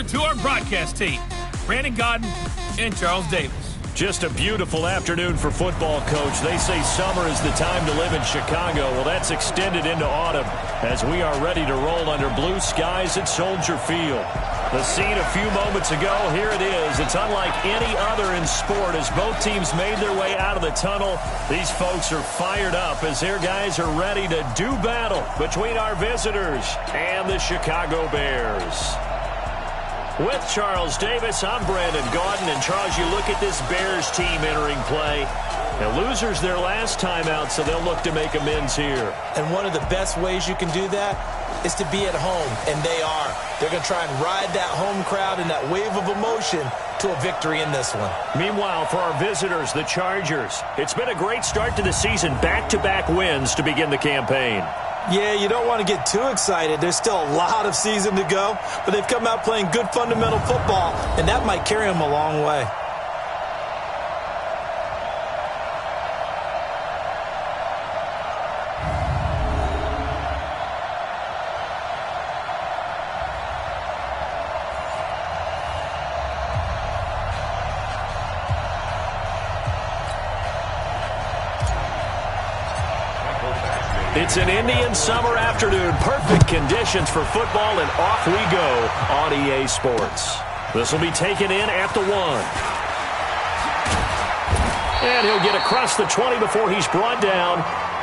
to our broadcast team, Brandon Godden and Charles Davis. Just a beautiful afternoon for football, Coach. They say summer is the time to live in Chicago. Well, that's extended into autumn as we are ready to roll under blue skies at Soldier Field. The scene a few moments ago, here it is. It's unlike any other in sport as both teams made their way out of the tunnel. These folks are fired up as their guys are ready to do battle between our visitors and the Chicago Bears. With Charles Davis, I'm Brandon Gaudin. And Charles, you look at this Bears team entering play. The losers their last time out, so they'll look to make amends here. And one of the best ways you can do that is to be at home, and they are. They're going to try and ride that home crowd and that wave of emotion to a victory in this one. Meanwhile, for our visitors, the Chargers, it's been a great start to the season. Back-to-back wins to begin the campaign. Yeah, you don't want to get too excited. There's still a lot of season to go, but they've come out playing good fundamental football, and that might carry them a long way. It's an Indian summer afternoon. Perfect conditions for football, and off we go on EA Sports. This will be taken in at the 1. And he'll get across the 20 before he's brought down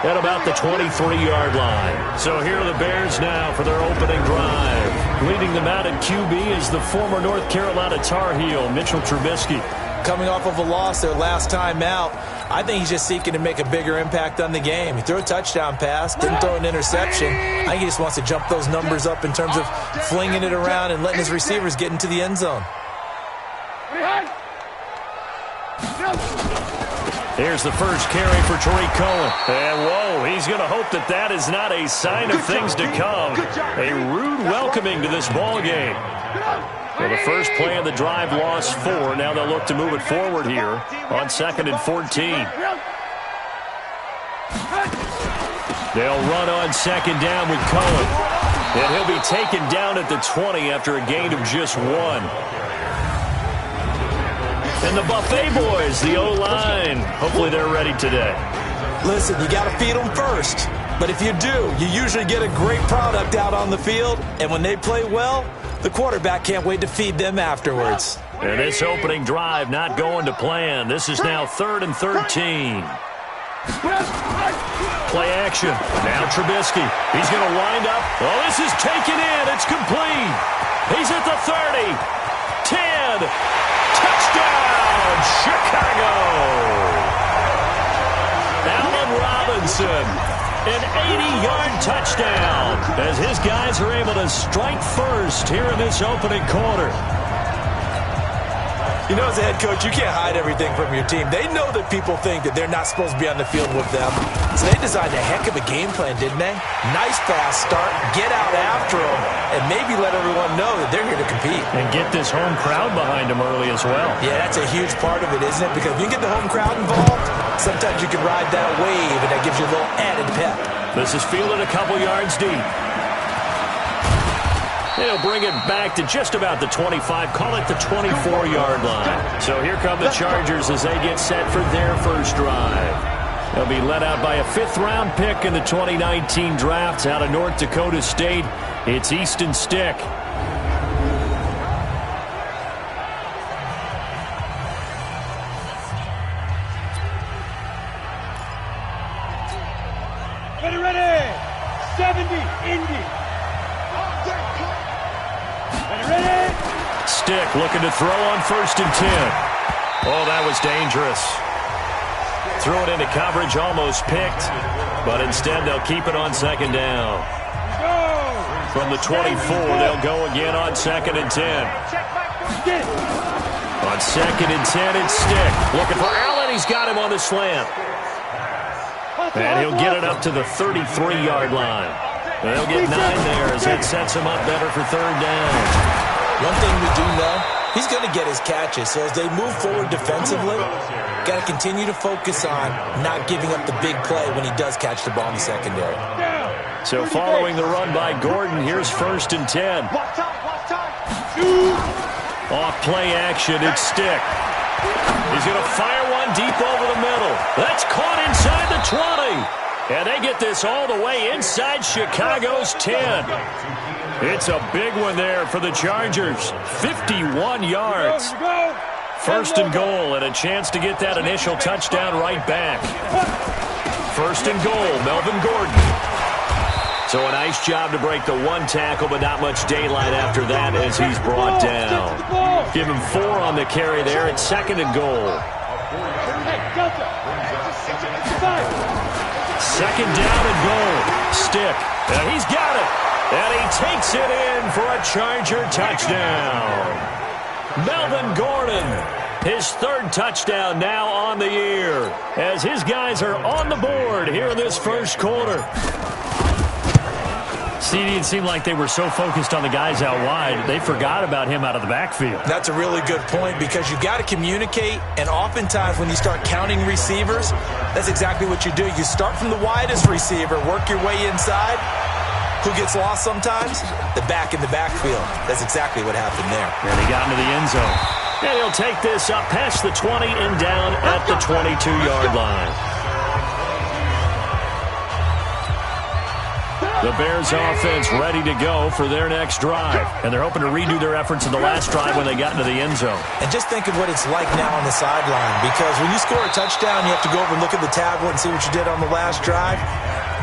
at about the 23-yard line. So here are the Bears now for their opening drive. Leading them out at QB is the former North Carolina Tar Heel, Mitchell Trubisky. Coming off of a loss their last time out, I think he's just seeking to make a bigger impact on the game. He threw a touchdown pass, didn't throw an interception. I think he just wants to jump those numbers up in terms of flinging it around and letting his receivers get into the end zone. Here's the first carry for Tariq Cohen. And, whoa, he's going to hope that that is not a sign of things to come. A rude welcoming to this ball game. Well, the first play of the drive lost 4. Now they'll look to move it forward here on 2nd and 14. They'll run on 2nd down with Cohen. And he'll be taken down at the 20 after a gain of just 1. And the Buffet boys, the O-line, hopefully they're ready today. Listen, you got to feed them first. But if you do, you usually get a great product out on the field. And when they play well, the quarterback can't wait to feed them afterwards. And this opening drive not going to plan. This is now 3rd and 13. Play action. Now Trubisky. He's going to wind up. Well, this is taken in. It's complete. He's at the 30. 10. Touchdown, Chicago. Allen Robinson. An 80-yard touchdown as his guys are able to strike first here in this opening quarter. You know, as a head coach, you can't hide everything from your team. They know that people think that they're not supposed to be on the field with them. So they designed a heck of a game plan, didn't they? Nice fast start, get out after them, and maybe let everyone know that they're here to compete. And get this home crowd behind them early as well. Yeah, that's a huge part of it, isn't it? Because if you get the home crowd involved, sometimes you can ride that wave, and that gives you a little added pep. This is fielded a couple yards deep. They'll bring it back to just about the 25, call it the 24-yard line. So here come the Chargers as they get set for their first drive. They'll be led out by a 5th-round pick in the 2019 draft out of North Dakota State. It's Easton Stick. Ready, 70, Indy. Ready. Stick looking to throw on 1st and 10. Oh, that was dangerous. Threw it into coverage, almost picked, but instead they'll keep it on 2nd down. From the 24, they'll go again on 2nd and 10. On 2nd and 10, it's Stick. Looking for Allen. He's got him on the slant. And he'll get it up to the 33-yard line. They'll get 9 there as that sets him up better for 3rd down. One thing we do know, he's going to get his catches. So as they move forward defensively, got to continue to focus on not giving up the big play when he does catch the ball in the secondary. So following the run by Gordon, here's 1st and 10. Off play action, it's Stick. He's going to fire one deep over the middle. That's caught inside the 20. And they get this all the way inside Chicago's 10. It's a big one there for the Chargers. 51 yards. First and goal, and a chance to get that initial touchdown right back. First and goal, Melvin Gordon. So a nice job to break the one tackle, but not much daylight after that as he's brought down. Give him 4 on the carry there. It's second and goal. Second down and goal. Stick. And he's got it. And he takes it in for a Charger touchdown. Melvin Gordon, his 3rd touchdown now on the year, as his guys are on the board here in this first quarter. CD, it seemed like they were so focused on the guys out wide, they forgot about him out of the backfield. That's a really good point, because you got to communicate, and oftentimes when you start counting receivers, that's exactly what you do. You start from the widest receiver, work your way inside. Who gets lost sometimes? The back in the backfield. That's exactly what happened there. And he got into the end zone. And he'll take this up past the 20 and down at the 22-yard line. The Bears offense ready to go for their next drive. And they're hoping to redo their efforts in the last drive when they got into the end zone. And just think of what it's like now on the sideline, because when you score a touchdown, you have to go over and look at the tablet and see what you did on the last drive.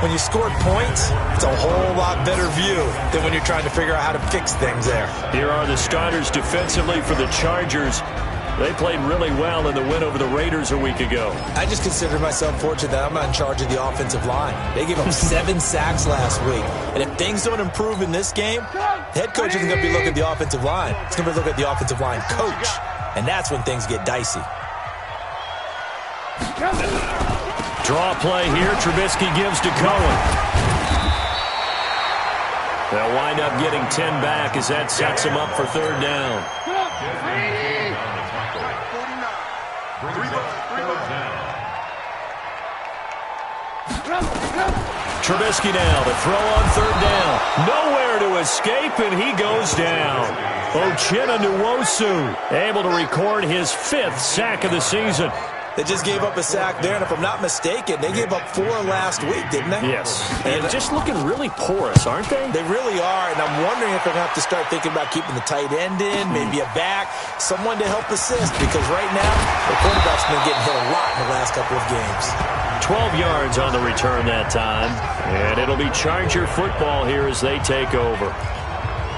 When you scored points, it's a whole lot better view than when you're trying to figure out how to fix things there. Here are the starters defensively for the Chargers. They played really well in the win over the Raiders a week ago. I just consider myself fortunate that I'm not in charge of the offensive line. They gave up 7 sacks last week. And if things don't improve in this game, the head coach isn't going to be looking at the offensive line. He's going to be looking at the offensive line coach. And that's when things get dicey. Draw play here. Trubisky gives to Cohen. They'll wind up getting 10 back as that sets them up for 3rd down. Trubisky now to throw on 3rd down. Nowhere to escape, and he goes down. Uchenna Nwosu able to record his 5th sack of the season. They just gave up a sack there, and if I'm not mistaken, they gave up 4 last week, didn't they? Yes. And just looking really porous, aren't they? They really are, and I'm wondering if they're going to have to start thinking about keeping the tight end in, maybe a back, someone to help assist, because right now, the quarterback's been getting hit a lot in the last couple of games. 12 yards on the return that time, and it'll be Charger football here as they take over.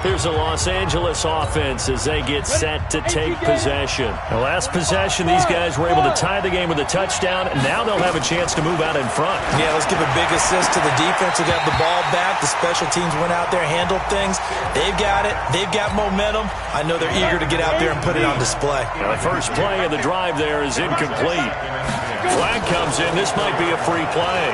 Here's the Los Angeles offense as they get set to take possession. The last possession, these guys were able to tie the game with a touchdown, and now they'll have a chance to move out in front. Yeah, let's give a big assist to the defense who got the ball back. The special teams went out there, handled things. They've got it. They've got momentum. I know they're eager to get out there and put it on display. Now, the first play of the drive there is incomplete. Flag comes in. This might be a free play.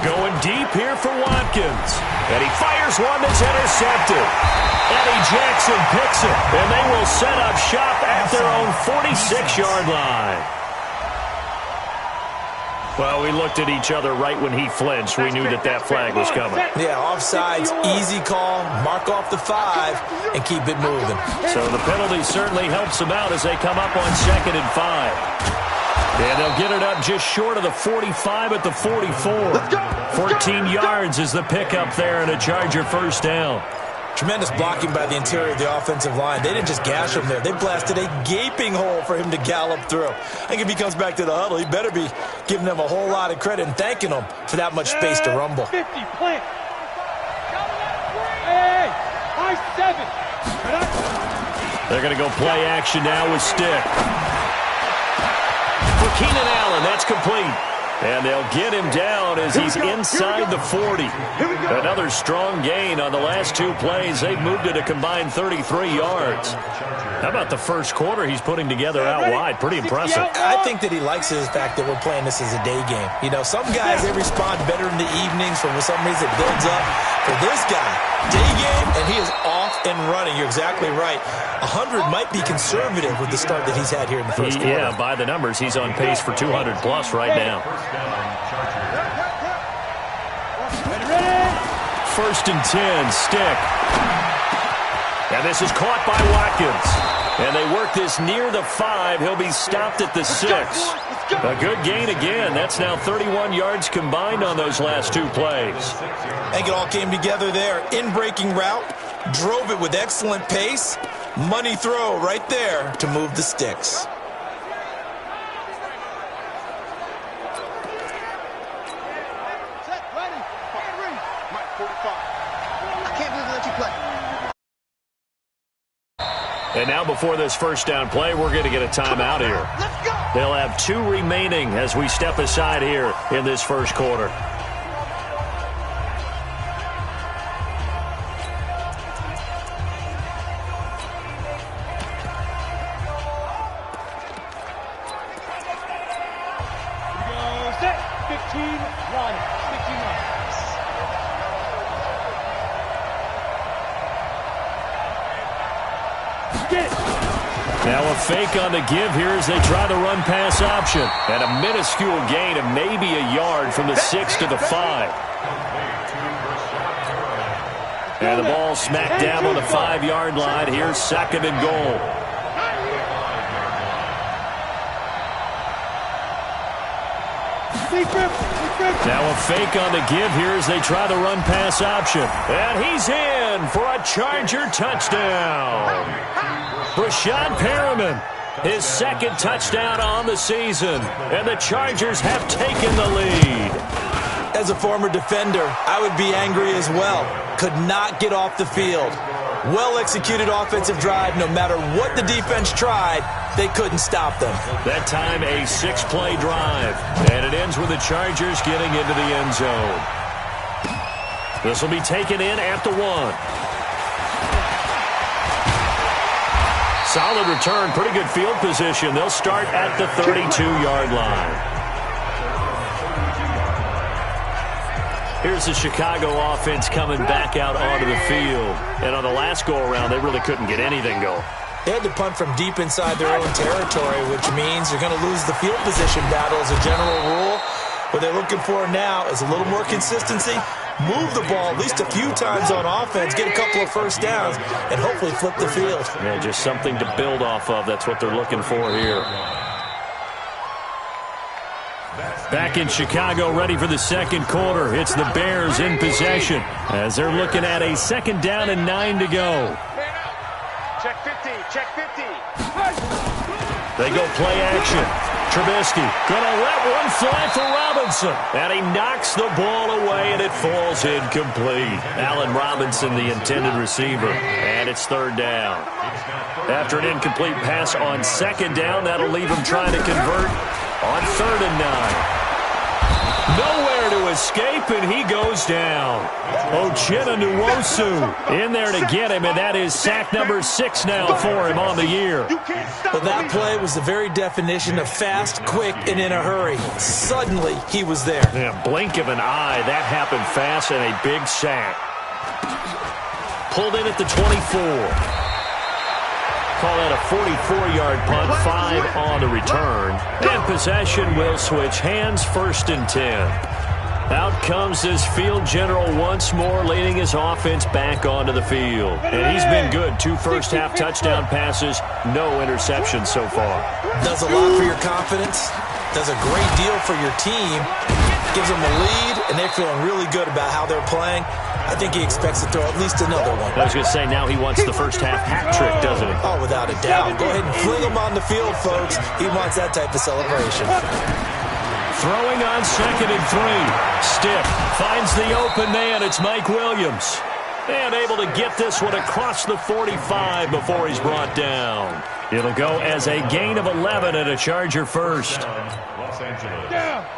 Going deep here for Watkins. And he fires one that's intercepted. Eddie Jackson picks it. And they will set up shop at their own 46-yard line. Well, we looked at each other right when he flinched. We knew that that flag was coming. Yeah, offsides, easy call, mark off the 5, and keep it moving. So the penalty certainly helps them out as they come up on 2nd and 5. And they'll get it up just short of the 45 at the 44. 14 yards is the pickup there and a Charger first down. Tremendous blocking by the interior of the offensive line. They didn't just gash him there. They blasted a gaping hole for him to gallop through. I think if he comes back to the huddle, he better be giving them a whole lot of credit and thanking them for that much space to rumble. 50, plant. Hey, high 7. They're going to go play action now with Stick. For Keenan Allen, that's complete. And they'll get him down as he's inside the 40. Another strong gain on the last 2 plays. They've moved it a combined 33 yards. How about the first quarter he's putting together out wide? Pretty impressive. I think that he likes the fact that we're playing this as a day game. You know, some guys, they respond better in the evenings. For some reason, it builds up. For this guy, day game, and he is off and running. You're exactly right. 100 might be conservative with the start that he's had here in the first quarter. Yeah, by the numbers, he's on pace for 200-plus right now. First and 10, Stick. And this is caught by Watkins. And they work this near the 5. He'll be stopped at the 6. A good gain again. That's now 31 yards combined on those last 2 plays. I think it all came together there. In-breaking route, drove it with excellent pace. Money throw right there to move the sticks. And now before this first down play, we're going to get a timeout here. They'll have 2 remaining as we step aside here in this first quarter. Set. 15-1. 15-1. Now a fake on the give here as they try the run-pass option. And a minuscule gain of maybe a yard from the 6 to the 5. And the ball smack dab on the 5-yard line. Here's 2nd and goal. Now a fake on the give here as they try the run-pass option. And he's in for a Charger touchdown. Brashad Perriman, his 2nd touchdown on the season. And the Chargers have taken the lead. As a former defender, I would be angry as well. Could not get off the field. Well-executed offensive drive. No matter what the defense tried, they couldn't stop them. That time a 6-play drive. And it ends with the Chargers getting into the end zone. This will be taken in at the 1. Solid return, pretty good field position. They'll start at the 32-yard line. Here's the Chicago offense coming back out onto the field. And on the last go-around, they really couldn't get anything going. They had to punt from deep inside their own territory, which means you're going to lose the field position battle as a general rule. What they're looking for now is a little more consistency. Move the ball at least a few times on offense, get a couple of first downs, and hopefully flip the field. Yeah, just something to build off of. That's what they're looking for here. Back in Chicago, ready for the second quarter. It's the Bears in possession as they're looking at a 2nd down and 9 to go. Check 50. Check 50. They go play action. Trubisky gonna let one fly for Robinson. And he knocks the ball away, and it falls incomplete. Allen Robinson, the intended receiver. And it's 3rd down. After an incomplete pass on 2nd down, that'll leave him trying to convert on 3rd and 9. Nowhere to escape, and he goes down. Uchenna Nwosu in there to get him, and that is sack number 6 now for him on the year. Well, that play was the very definition of fast, quick, and in a hurry. Suddenly, he was there. Yeah, blink of an eye, that happened fast, and a big sack. Pulled in at the 24. Call that a 44-yard punt, 5 on the return. And possession will switch hands, 1st and 10. Out comes this field general once more, leading his offense back onto the field. And he's been good. 2 first-half touchdown passes, no interceptions so far. Does a lot for your confidence, does a great deal for your team, gives them a lead, and they're feeling really good about how they're playing. I think he expects to throw at least another one. I was going to say, now he wants the first-half hat trick, doesn't he? Oh, without a doubt. Go ahead and fling him on the field, folks. He wants that type of celebration. Throwing on 2nd and 3. Stiff finds the open man. It's Mike Williams. And able to get this one across the 45 before he's brought down. It'll go as a gain of 11 and a Charger first.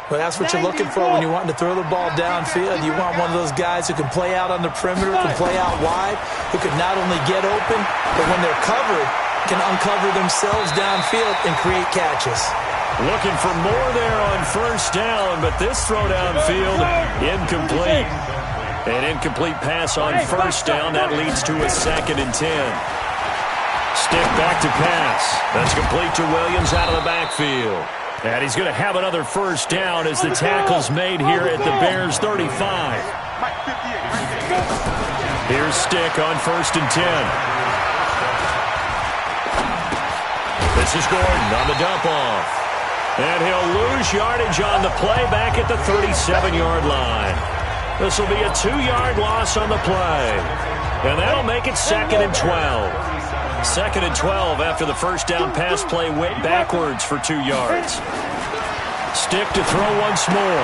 Well, that's what you're looking for when you're wanting to throw the ball downfield. You want one of those guys who can play out on the perimeter, can play out wide, who can not only get open, but when they're covered, can uncover themselves downfield and create catches. Looking for more there on 1st down, but this throw downfield, incomplete. An incomplete pass on 1st down. That leads to a 2nd and 10. Stick back to pass. That's complete to Williams out of the backfield. And he's going to have another 1st down as the tackle's made here at the Bears' 35. Here's Stick on 1st and 10. This is Gordon on the dump off. And he'll lose yardage on the play back at the 37-yard line. This will be a 2-yard loss on the play. And that'll make it 2nd and 12. 2nd and 12 after the first down pass play went backwards for 2 yards. Stick to throw once more.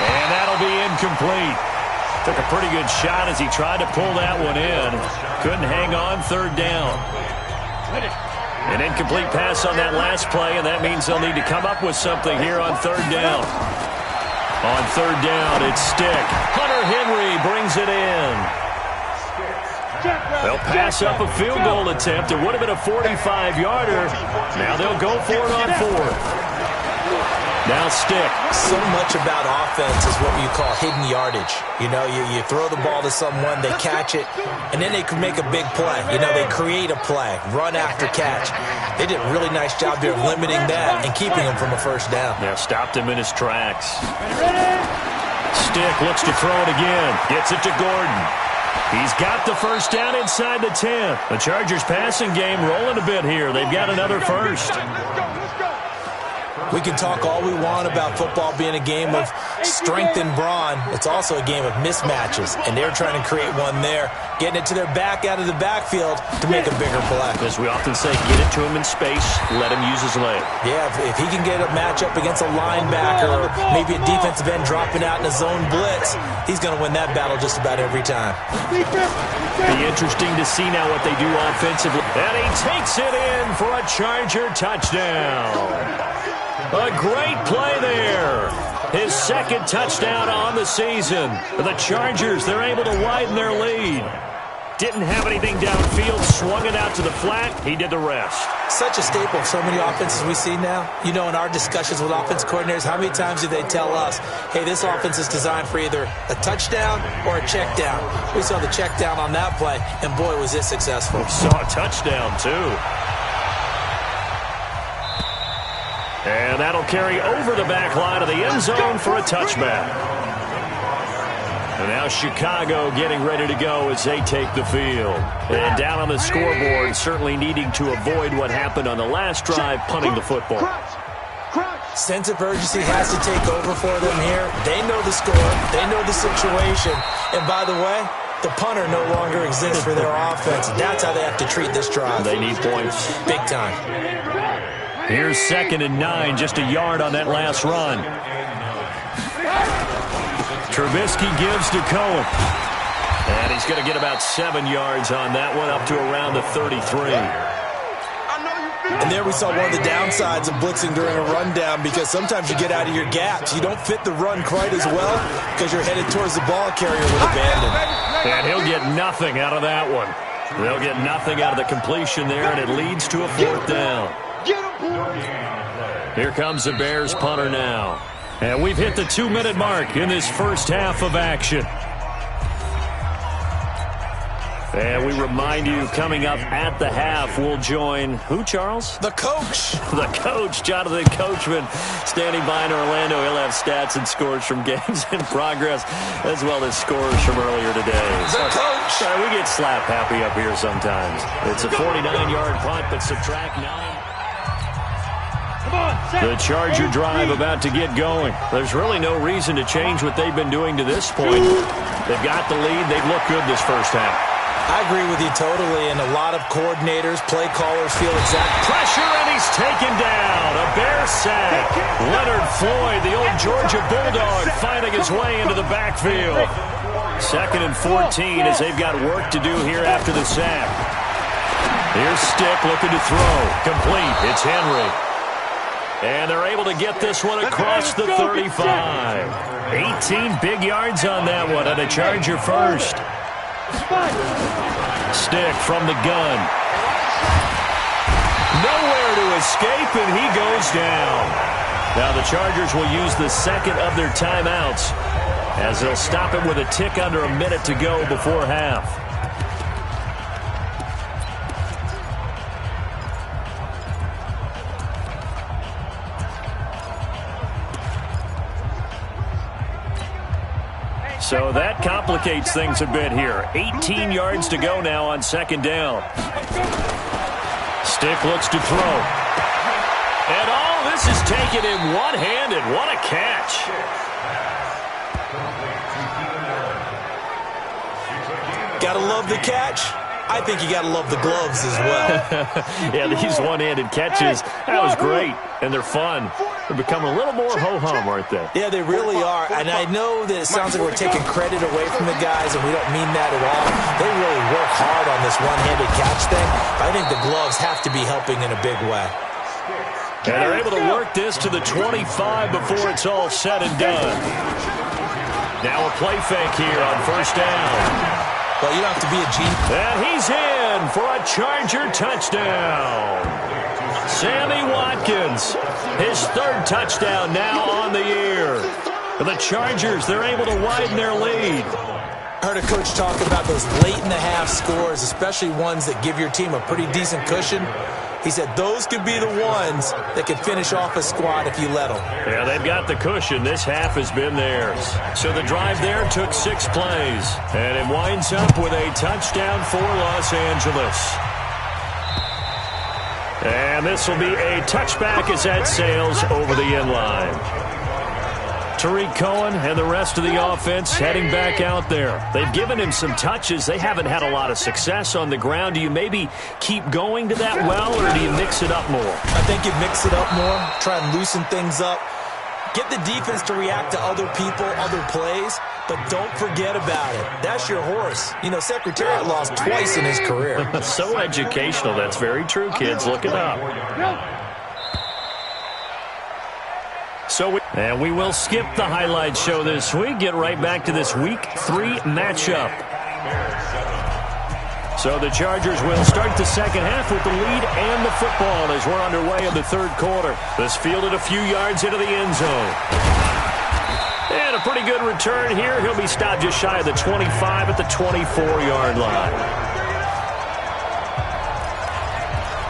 And that'll be incomplete. Took a pretty good shot as he tried to pull that one in. Couldn't hang on 3rd down. An incomplete pass on that last play, and that means they'll need to come up with something here on 3rd down. On 3rd down, it's Stick. Hunter Henry brings it in. They'll pass up a field goal attempt. It would have been a 45-yarder. Now they'll go for it on 4th. Now Stick. So much about offense is what you call hidden yardage. You know, you throw the ball to someone, they catch it, and then they can make a big play. You know, they create a play, run after catch. They did a really nice job here of limiting that and keeping him from a first down. Yeah, stopped him in his tracks. Stick looks to throw it again. Gets it to Gordon. He's got the first down inside the 10. The Chargers passing game rolling a bit here. They've got another first. We can talk all we want about football being a game of strength and brawn. It's also a game of mismatches, and they're trying to create one there, getting it to their back out of the backfield to make a bigger play. As we often say, get it to him in space, let him use his leg. Yeah, if he can get a matchup against a linebacker or maybe a defensive end dropping out in a zone blitz, he's going to win that battle just about every time. Be interesting to see now what they do offensively. And he takes it in for a Charger touchdown. A great play there. His 2nd touchdown on the season. The Chargers, they're able to widen their lead. Didn't have anything downfield, swung it out to the flat. He did the rest. Such a staple of so many offenses we see now. You know, in our discussions with offense coordinators, how many times do they tell us, hey, this offense is designed for either a touchdown or a check down. We saw the check down on that play, and boy, was it successful. We saw a touchdown, too. And that'll carry over the back line of the end zone for a touchback. And now Chicago getting ready to go as they take the field. And down on the scoreboard, certainly needing to avoid what happened on the last drive, punting the football. Sense of urgency has to take over for them here. They know the score. They know the situation. And by the way, the punter no longer exists for their offense. That's how they have to treat this drive. They need points. Big time. Here's 2nd and 9, just a yard on that last run. Trubisky gives to Cohen. And he's going to get about 7 yards on that one, up to around the 33. And there we saw one of the downsides of blitzing during a rundown, because sometimes you get out of your gaps. You don't fit the run quite as well because you're headed towards the ball carrier with abandon. And he'll get nothing out of that one. They'll get nothing out of the completion there, and it leads to a 4th down. Here comes the Bears punter now. And we've hit the 2-minute mark in this first half of action. And we remind you, coming up at the half, we'll join who, Charles? The coach. The coach, Jonathan Coachman, standing by in Orlando. He'll have stats and scores from games in progress, as well as scores from earlier today. The coach. Sorry, we get slap happy up here sometimes. It's a 49-yard punt, but subtract 9. The Charger drive about to get going. There's really no reason to change what they've been doing to this point. They've got the lead. They've looked good this first half. I agree with you totally, and a lot of coordinators, play callers feel exact pressure, and he's taken down. A Bear sack. Leonard Floyd, the old Georgia Bulldog, finding his way into the backfield. 2nd and 14 as they've got work to do here after the sack. Here's Stick looking to throw. Complete. It's Henry. And they're able to get this one across the 35. 18 big yards on that one, and a Charger first. Stick from the gun. Nowhere to escape, and he goes down. Now the Chargers will use the 2nd of their timeouts as they'll stop it with a tick under a minute to go before half. So that complicates things a bit here. 18 yards to go now on 2nd down. Stick looks to throw. And all this is taken in one-handed. What a catch. Gotta love the catch. I think you got to love the gloves as well. Yeah, these one-handed catches, that was great, and they're fun. They're becoming a little more ho-hum, aren't they? Yeah, they really are, and I know that it sounds like we're taking credit away from the guys, and we don't mean that at all. They really work hard on this one-handed catch thing. I think the gloves have to be helping in a big way. And they're able to work this to the 25 before it's all said and done. Now a play fake here on first down. Well, you don't have to be a genius. And he's in for a Charger touchdown. Sammy Watkins, his third touchdown now on the year. For the Chargers, they're able to widen their lead. I heard a coach talk about those late-in-the-half scores, especially ones that give your team a pretty decent cushion. He said those could be the ones that could finish off a squad if you let them. Yeah, they've got the cushion. This half has been theirs. So the drive there took 6 plays. And it winds up with a touchdown for Los Angeles. And this will be a touchback as that sails over the end line. Tariq Cohen and the rest of the offense heading back out there. They've given him some touches. They haven't had a lot of success on the ground. Do you maybe keep going to that well, or do you mix it up more? I think you mix it up more, try and loosen things up. Get the defense to react to other people, other plays, but don't forget about it. That's your horse. You know, Secretariat lost twice in his career. So educational. That's very true, kids. Look it up. And we will skip the highlight show this week. Get right back to this Week 3 matchup. So the Chargers will start the second half with the lead and the football as we're underway in the third quarter. This fielded a few yards into the end zone. And a pretty good return here. He'll be stopped just shy of the 25 at the 24-yard line.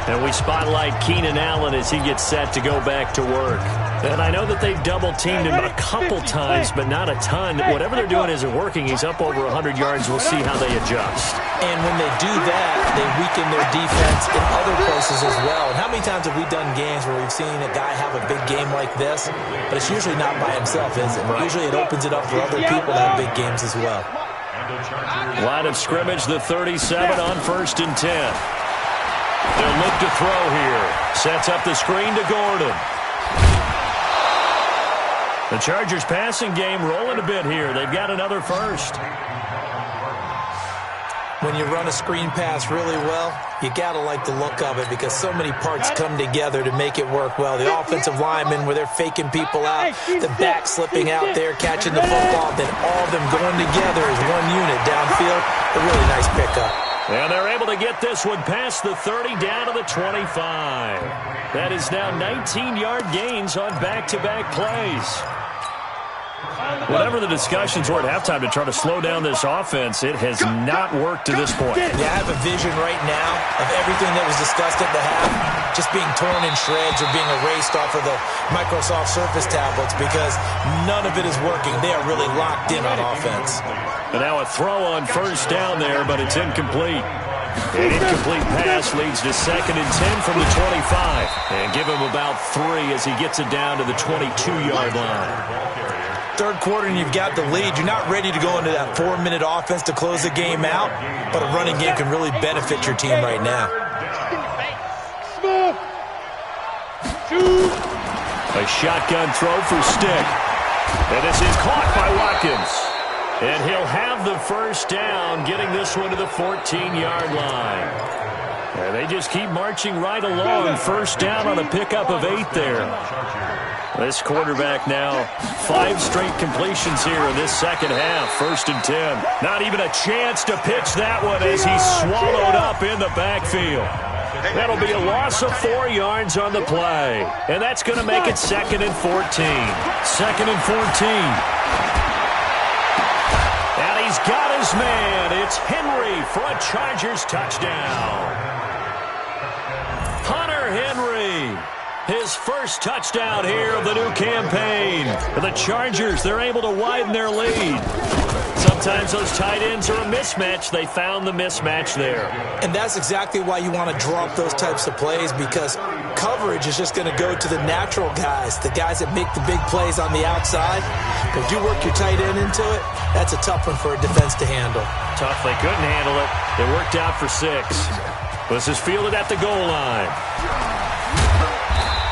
And we spotlight Keenan Allen as he gets set to go back to work. And I know that they've double-teamed him a couple times, but not a ton. Whatever they're doing isn't working. He's up over 100 yards. We'll see how they adjust. And when they do that, they weaken their defense in other places as well. And how many times have we done games where we've seen a guy have a big game like this, but it's usually not by himself, is it? Right. Usually it opens it up for other people to have big games as well. Line of scrimmage, the 37 on 1st and 10. They'll look to throw here. Sets up the screen to Gordon. The Chargers passing game rolling a bit here. They've got another first. When you run a screen pass really well, you got to like the look of it because so many parts come together to make it work well. The offensive linemen where they're faking people out, the back slipping out there, catching the football, then all of them going together as one unit downfield. A really nice pickup. And they're able to get this one past the 30 down to the 25. That is now 19-yard gains on back-to-back plays. Whatever the discussions were at halftime to try to slow down this offense, it has not worked to this point. Yeah, I have a vision right now of everything that was discussed at the half just being torn in shreds or being erased off of the Microsoft Surface tablets because none of it is working. They are really locked in on offense. And now a throw on first down there, but it's incomplete. An incomplete pass leads to 2nd and 10 from the 25. And give him about 3 as he gets it down to the 22-yard line. Third quarter and you've got the lead. You're not ready to go into that 4-minute offense to close the game out, but a running game can really benefit your team right now. A shotgun throw for Stick. And this is caught by Watkins. And he'll have the first down, getting this one to the 14-yard line. And they just keep marching right along. First down on a pickup of 8 there. This quarterback now 5 straight completions here in this second half. 1st and 10. Not even a chance to pitch that one as he's swallowed up in the backfield. That'll be a loss of 4 yards on the play. And that's going to make it 2nd and 14. 2nd and 14. And he's got his man. It's Henry for a Chargers touchdown. Hunter Henry. His first touchdown here of the new campaign. The Chargers, they're able to widen their lead. Sometimes those tight ends are a mismatch. They found the mismatch there. And that's exactly why you want to draw up those types of plays, because coverage is just going to go to the natural guys, the guys that make the big plays on the outside. But if you work your tight end into it, that's a tough one for a defense to handle. Tough. They couldn't handle it. It worked out for 6. This is fielded at the goal line.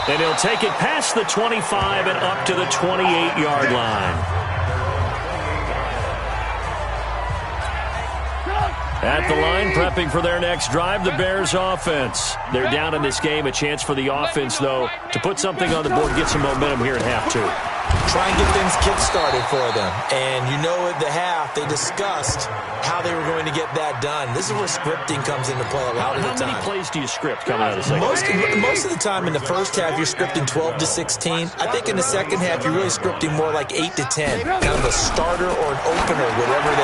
And he'll take it past the 25 and up to the 28-yard line. At the line, prepping for their next drive, the Bears offense. They're down in this game. A chance for the offense, though, to put something on the board, get some momentum here at half 2. Try and get things kick-started for them. And you know at the half, they discussed how they were going to get that done. This is where scripting comes into play a lot of the time. How many plays do you script coming out of the second half? Most of the time in the first half, you're scripting 12 to 16. I think in the second half, you're really scripting more like 8 to 10. Kind of a starter or an opener, whatever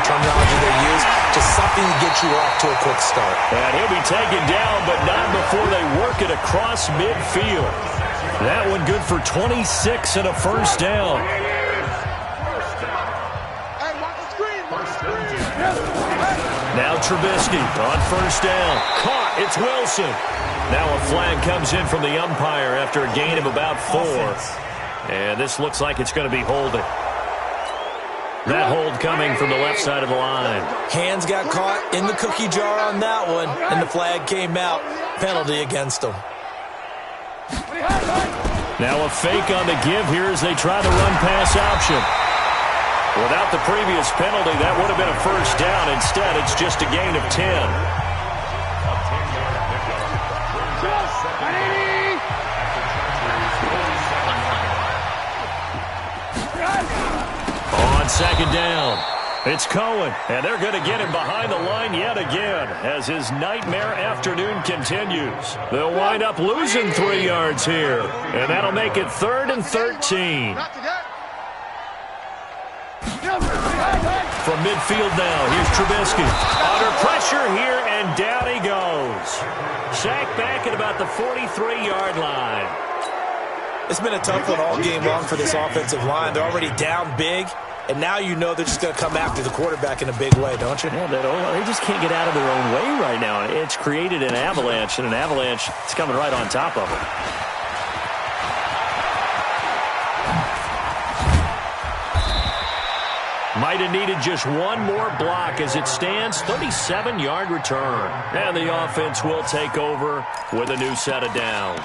terminology they use, just something to get you off to a quick start. And he'll be taken down, but not before they work it across midfield. That one good for 26 and a first down. Now Trubisky on first down. Caught. It's Wilson. Now a flag comes in from the umpire after a gain of about 4. And this looks like it's going to be holding. That hold coming from the left side of the line. Hands got caught in the cookie jar on that one, and the flag came out. Penalty against them. Now a fake on the give here as they try the run-pass option. Without the previous penalty, that would have been a first down. Instead, it's just a gain of 10. On second down, it's Cohen, and they're going to get him behind the line yet again as his nightmare afternoon continues. They'll wind up losing 3 yards here, and that'll make it 3rd and 13. From midfield now, here's Trubisky. Under pressure here, and down he goes. Sacked back at about the 43-yard line. It's been a tough one all game long for this offensive line. They're already down big, and now you know they're just going to come after the quarterback in a big way, don't you? Yeah, they just can't get out of their own way right now. It's created an avalanche, and an avalanche is coming right on top of them. Might have needed just one more block as it stands. 37-yard return. And the offense will take over with a new set of downs.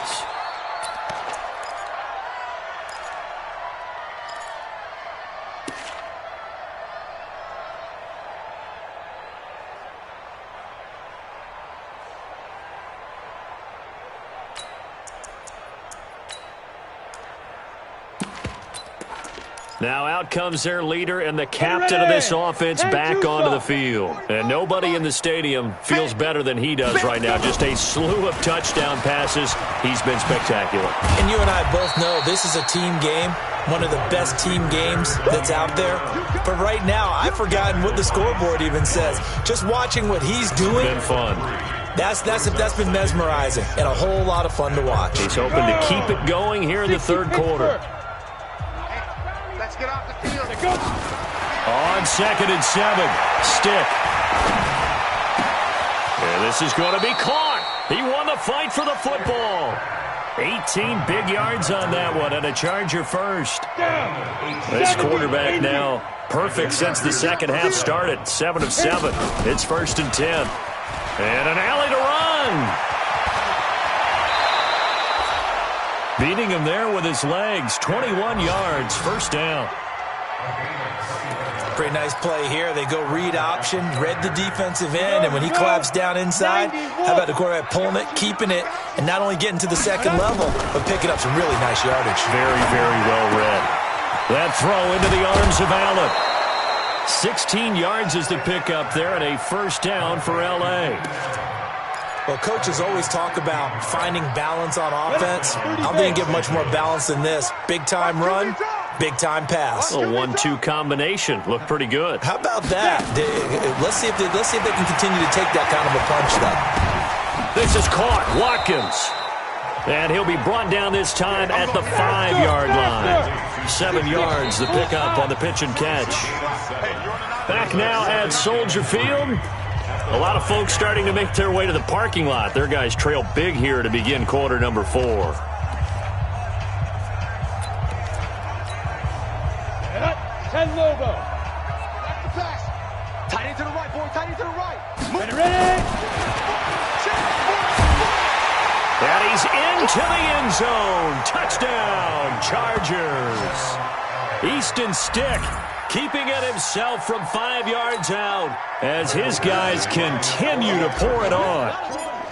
Now out comes their leader and the captain of this offense back onto the field. And nobody in the stadium feels better than he does right now. Just a slew of touchdown passes. He's been spectacular. And you and I both know this is a team game, one of the best team games that's out there. But right now, I've forgotten what the scoreboard even says. Just watching what he's doing. It's been fun. That's been mesmerizing and a whole lot of fun to watch. He's hoping to keep it going here in the third quarter. Let's get off the field. On 2nd and 7, stick. And this is going to be caught. He won the fight for the football. 18 big yards on that one, and a Charger first. This quarterback now perfect since the second half started. 7 of 7. It's 1st and 10. And an alley to run. Beating him there with his legs. 21 yards, first down. Pretty nice play here. They go read option, read the defensive end, and when he collapsed down inside, how about the quarterback pulling it, keeping it, and not only getting to the second level, but picking up some really nice yardage. Very, very well read. That throw into the arms of Allen. 16 yards is the pickup there, and a first down for L.A. Well, coaches always talk about finding balance on offense. I don't think you get much more balance than this. Big-time run, big-time pass. A 1-2 combination. Looked pretty good. How about that? Let's see if they can continue to take that kind of a punch, though. This is caught. Watkins. And he'll be brought down this time at the 5-yard line. 7 yards, the pickup on the pitch and catch. Back now at Soldier Field. A lot of folks starting to make their way to the parking lot. Their guys trail big here to begin quarter number 4. 10 logo. Tight end to the right, boy. Tight end to the right. Ready? And he's into the end zone. Touchdown, Chargers. Easton Stick keeping it himself from 5 yards out as his guys continue to pour it on.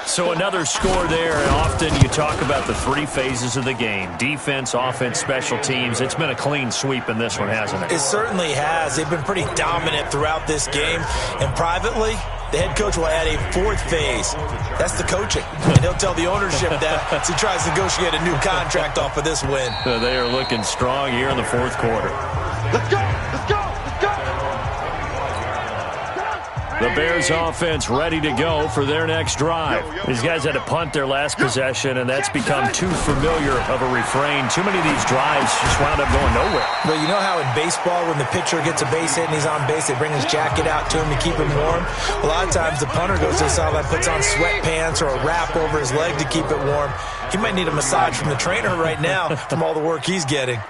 So another score there, and often you talk about the 3 phases of the game. Defense, offense, special teams. It's been a clean sweep in this one, hasn't it? It certainly has. They've been pretty dominant throughout this game. And privately, the head coach will add a 4th phase. That's the coaching. And he'll tell the ownership that as he tries to negotiate a new contract off of this win. They are looking strong here in the 4th quarter. Let's go. Let's go. Let's go. The Bears offense ready to go for their next drive. These guys had to punt their last possession, and that's become too familiar of a refrain. Too many of these drives just wound up going nowhere. Well, you know how in baseball when the pitcher gets a base hit and he's on base, they bring his jacket out to him to keep him warm? A lot of times the punter goes to the sideline, puts on sweatpants or a wrap over his leg to keep it warm. He might need a massage from the trainer right now from all the work he's getting.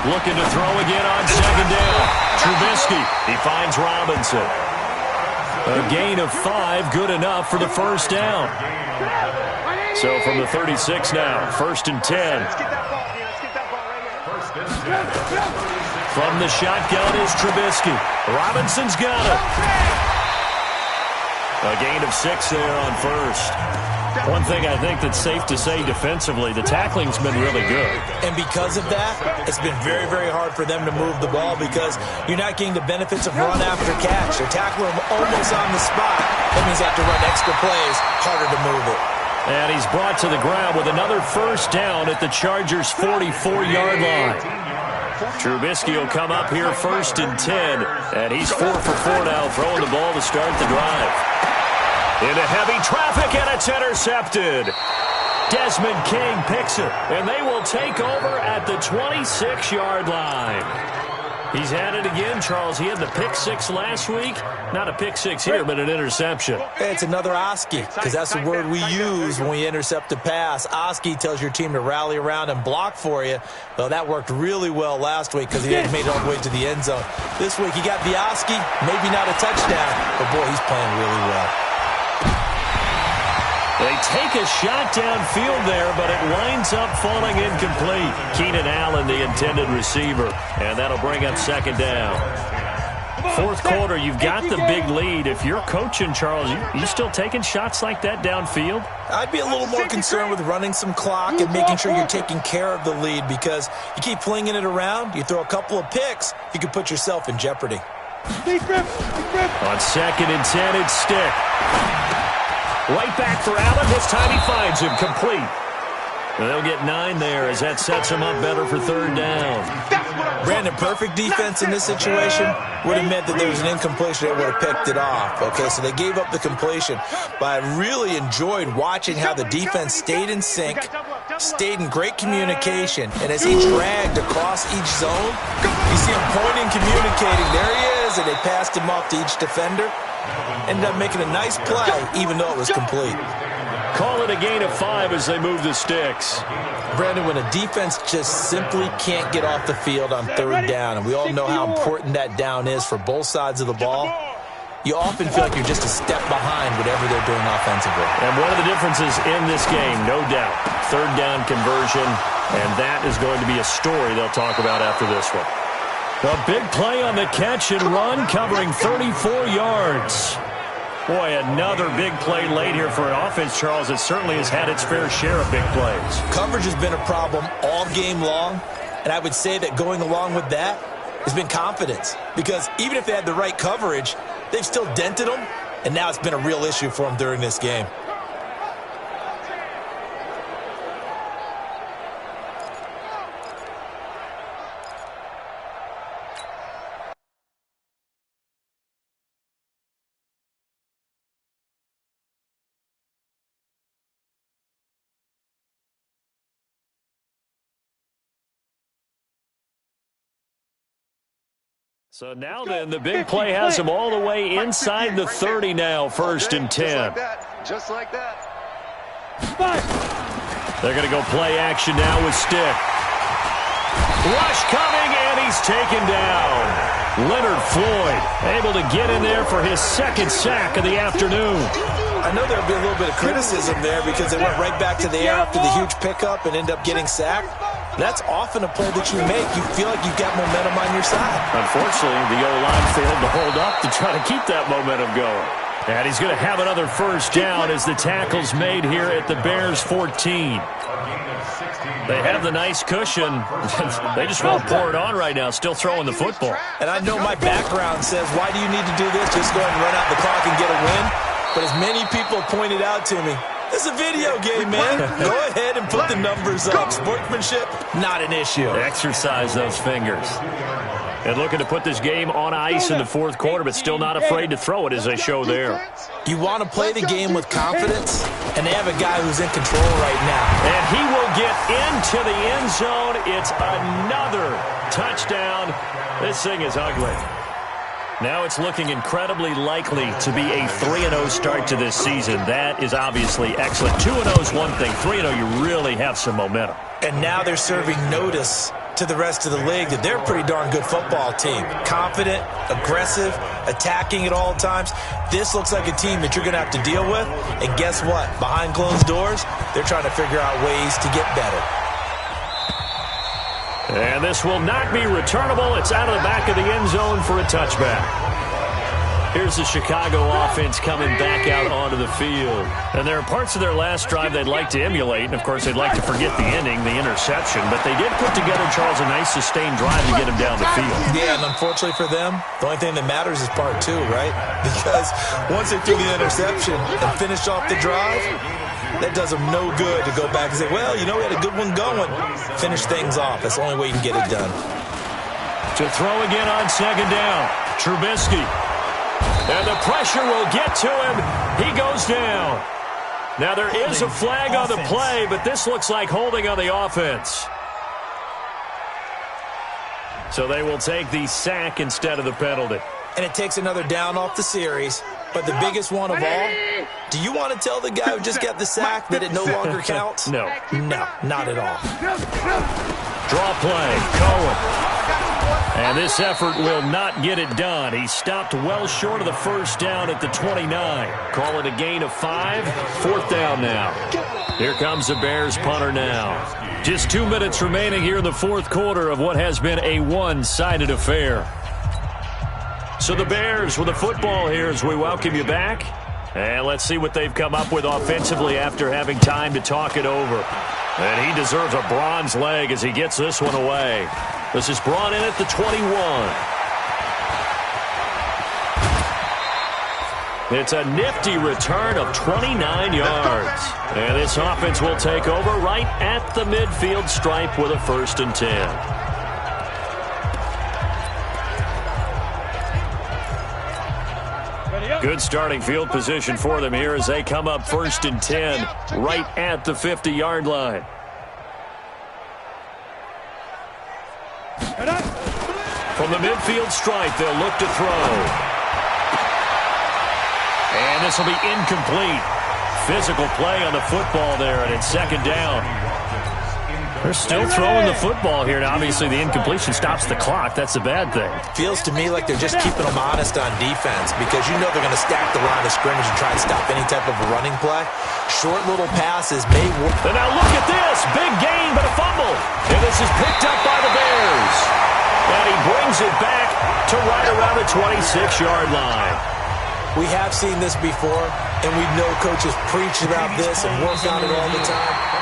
Looking to throw again on second down. Trubisky, he finds Robinson. A gain of 5, good enough for the first down. So from the 36 now, 1st and 10. Let's get that ball here. Let's get that ball right here. From the shotgun is Trubisky. Robinson's got it. A gain of 6 there on 1st. One thing I think that's safe to say defensively, the tackling's been really good. And because of that, it's been very, very hard for them to move the ball because you're not getting the benefits of run after catch. They're tackling them almost on the spot. That means they have to run extra plays, harder to move it. And he's brought to the ground with another first down at the Chargers' 44-yard line. Trubisky will come up here 1st and 10, and he's 4 for 4 now, throwing the ball to start the drive. Into heavy traffic, and it's intercepted. Desmond King picks it, and they will take over at the 26-yard line. He's had it again, Charles. He had the pick 6 last week. Not a pick 6 here, but an interception. It's another Oski, because that's the word we use when we intercept a pass. Oski tells your team to rally around and block for you. Well, that worked really well last week because he hadn't made it all the way to the end zone. This week he got the Oski, maybe not a touchdown, but boy, he's playing really well. They take a shot downfield there, but it winds up falling incomplete. Keenan Allen, the intended receiver, and that'll bring up 2nd down. 4th quarter, you've got the big lead. If you're coaching, Charles, you still taking shots like that downfield? I'd be a little more concerned with running some clock and making sure you're taking care of the lead because you keep flinging it around, you throw a couple of picks, you could put yourself in jeopardy. On 2nd and 10, it's Stick. Right back for Allen. This time he finds him complete. And they'll get 9 there as that sets him up better for 3rd down. Brandon, perfect defense in this situation would have meant that there was an incompletion. They would have picked it off. Okay, so they gave up the completion. But I really enjoyed watching how the defense stayed in sync, stayed in great communication. And as he dragged across each zone, you see him pointing, communicating. There he is, and they passed him off to each defender. Ended up making a nice play, even though it was complete. Call it a gain of 5 as they move the sticks. Brandon, when a defense just simply can't get off the field on 3rd down, and we all know how important that down is for both sides of the ball, you often feel like you're just a step behind whatever they're doing offensively. And one of the differences in this game, no doubt, 3rd down conversion, and that is going to be a story they'll talk about after this one. A big play on the catch and run, covering 34 yards. Boy, another big play late here for an offense, Charles, that certainly has had its fair share of big plays. Coverage has been a problem all game long, and I would say that going along with that has been confidence. Because even if they had the right coverage, they've still dented them, and now it's been a real issue for them during this game. So now then, the big play has them all the way inside the 30 now, 1st and 10. Just like that. They're going to go play action now with stick. Rush coming, and he's taken down. Leonard Floyd able to get in there for his 2nd sack of the afternoon. I know there'll be a little bit of criticism there because they went right back to the air after the huge pickup and end up getting sacked. That's often a play that you make. You feel like you've got momentum on your side. Unfortunately, the O-line failed to hold up to try to keep that momentum going. And he's going to have another 1st down as the tackle's made here at the Bears 14. They have the nice cushion. They just won't pour it on right now, still throwing the football. And I know my background says, why do you need to do this? Just go ahead and run out the clock and get a win. But as many people pointed out to me, it's a video game, man. Go ahead and put the numbers up. Sportsmanship, not an issue. Exercise those fingers. And looking to put this game on ice in the 4th quarter, but still not afraid to throw it as they show there. You want to play the game with confidence, and they have a guy who's in control right now. And he will get into the end zone. It's another touchdown. This thing is ugly. Now it's looking incredibly likely to be a 3-0 start to this season. That is obviously excellent. 2-0 is one thing. 3-0, you really have some momentum. And now they're serving notice to the rest of the league that they're a pretty darn good football team. Confident, aggressive, attacking at all times. This looks like a team that you're going to have to deal with. And guess what? Behind closed doors, they're trying to figure out ways to get better. And this will not be returnable. It's out of the back of the end zone for a touchback. Here's the Chicago offense coming back out onto the field. And there are parts of their last drive they'd like to emulate. And, of course, they'd like to forget the ending, the interception. But they did put together, Charles, a nice sustained drive to get him down the field. Yeah, and unfortunately for them, the only thing that matters is part 2, right? Because once they threw the interception and finished off the drive, that does them no good to go back and say, well, you know, we had a good one going. Finish things off. That's the only way you can get it done. To throw again on 2nd down. Trubisky. And the pressure will get to him. He goes down. Now there is a flag on the play, but this looks like holding on the offense. So they will take the sack instead of the penalty. And it takes another down off the series. But the biggest one of all, do you want to tell the guy who just got the sack that it no longer counts? No. No, not at all. Draw play. Cohen. And this effort will not get it done. He stopped well short of the 1st down at the 29. Call it a gain of 5. 4th down now. Here comes the Bears punter now. Just 2 minutes remaining here in the 4th quarter of what has been a one-sided affair. So the Bears with the football here as we welcome you back. And let's see what they've come up with offensively after having time to talk it over. And he deserves a bronze leg as he gets this one away. This is brought in at the 21. It's a nifty return of 29 yards. And this offense will take over right at the midfield stripe with a 1st and 10. Good starting field position for them here as they come up 1st and 10 right at the 50-yard line. From the midfield stripe, they'll look to throw. And this will be incomplete. Physical play on the football there, and it's 2nd down. They're still throwing the football here, and obviously the incompletion stops the clock. That's a bad thing. Feels to me like they're just keeping them honest on defense because you know they're going to stack the line of scrimmage and try to stop any type of a running play. Short little passes may work. And now look at this. Big gain, but a fumble. And this is picked up by the Bears. And he brings it back to right around the 26-yard line. We have seen this before, and we know coaches preach about this and work on it all the time.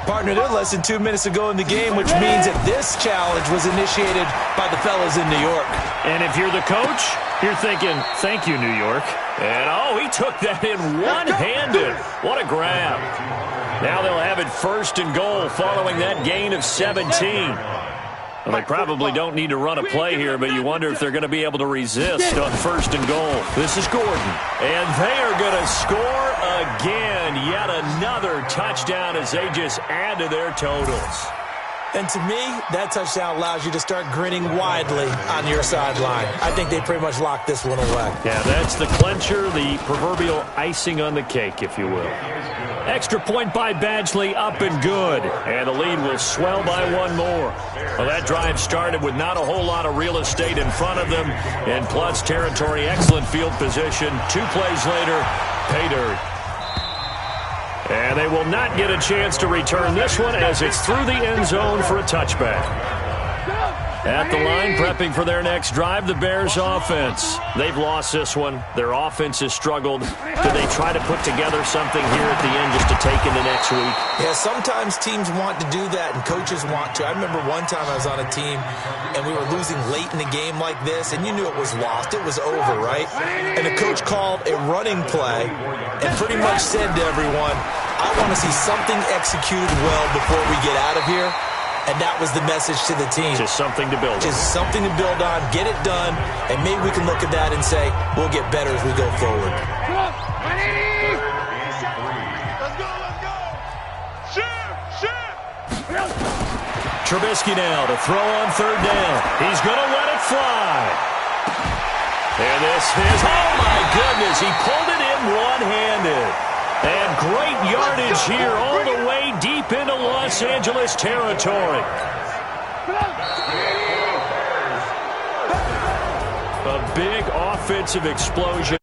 Partner, they're less than 2 minutes ago in the game, which means that this challenge was initiated by the fellas in New York. And if you're the coach, you're thinking, thank you, New York. And, oh, he took that in one-handed. What a grab. Now they'll have it 1st and goal following that gain of 17. Well, they probably don't need to run a play here, but you wonder if they're going to be able to resist on 1st and goal. This is Gordon. And they are going to score again. Yet another touchdown as they just add to their totals. And to me, that touchdown allows you to start grinning widely on your sideline. I think they pretty much locked this one away. Yeah, that's the clincher, the proverbial icing on the cake, if you will. Extra point by Badgley, up and good. And the lead will swell by one more. Well, that drive started with not a whole lot of real estate in front of them. In plus territory, excellent field position. 2 plays later, pay dirt. And they will not get a chance to return this one as it's through the end zone for a touchback. At the line, prepping for their next drive, the Bears offense. They've lost this one. Their offense has struggled. Do they try to put together something here at the end just to take into next week? Yeah, sometimes teams want to do that and coaches want to. I remember one time I was on a team and we were losing late in the game like this, and you knew it was lost. It was over, right? And the coach called a running play and pretty much said to everyone, I want to see something executed well before we get out of here. And that was the message to the team. Just something to build on. Just something to build on, get it done, and maybe we can look at that and say, we'll get better as we go forward. Trubisky now to throw on 3rd down. He's going to let it fly. And this is, oh my goodness, he pulled it in one-handed. And great yardage here all the way deep into Los Angeles territory. A big offensive explosion.